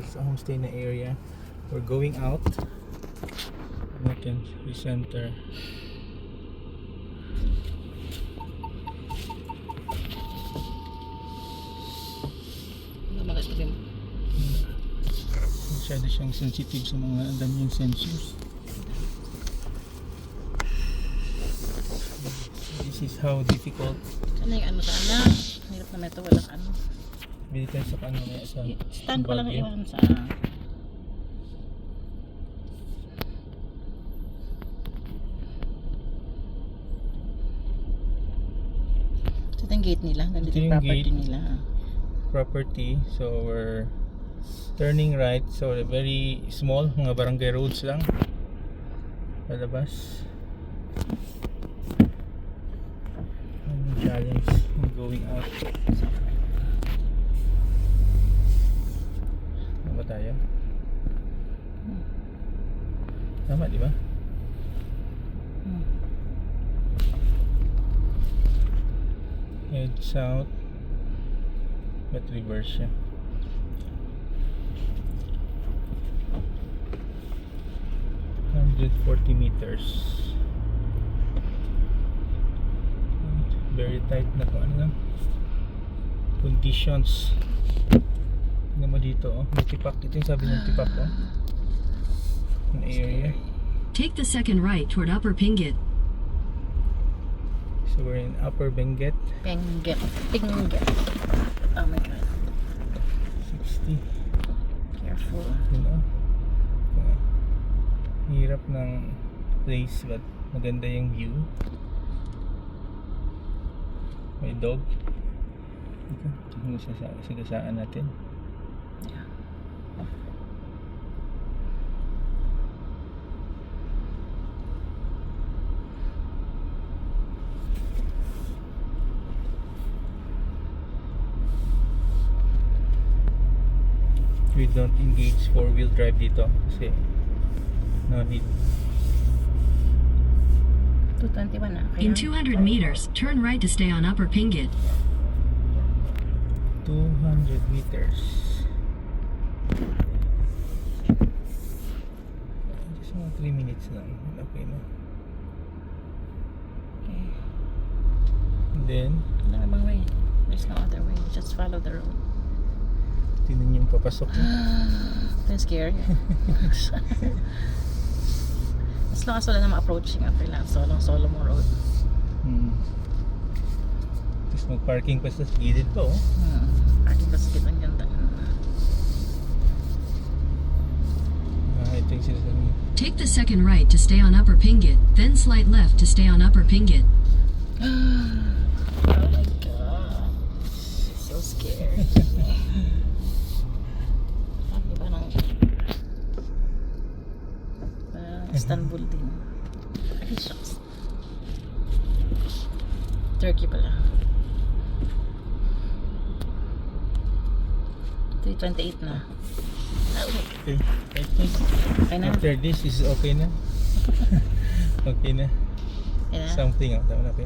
sa homestay na area. We're going out. Natin center. Masyado siyang sensitive sa mga daming sensors. This is how difficult. Ano yung ano sana? Hirap naman ito, walang ano. Bili tayo sa ano may sa Stand ko lang iwan sa ito yung gate nila, nandito Ito yung yung property gate. nila. Property. So we're turning right. So very small, mga barangay roads lang. Palabas. Challenge in going out. Ano ba tayo? Tama, di ba? Head south, but reverse siya. $140 meters. Very tight na kung ano lang conditions. Tingnan mo dito, oh. May tipak. Ito yung sabi ng tipak, oh. An area. Take the second right toward Upper Pingit. So we're in Upper Benguet. Pingget. Oh my god. 60. Careful. You know? Hirap ng place but maganda yung view. May dog. Ito, tingnan mo sa sagasaan natin. Yeah. We don't engage 4-wheel drive dito kasi no need. 221 na. In 200 meters, turn right to stay on Upper Pingit. 200 meters. Just mga 3 minutes lang. Okay na. Okay. And then, Wala namang way. There's no other way. Just follow the road. tingnan yung papasok na. That's scary. As long as wala namang approaching, okay lang. Solo mo road. Tapos mag-parking pa sa gilid pa, oh. Parking pa sa kitang ganda. Ito yung sinasabi. Take the second right to stay on Upper Pingit, then slight left to stay on Upper Pingit. Oh my god. So scary. Sabi ba ng Istanbul din. Ay, shucks. Turkey pala. 3:28 na. Okay. I think Okay na? after this is okay na. Okay na. Okay na? Something, oh. Tama na. Okay na.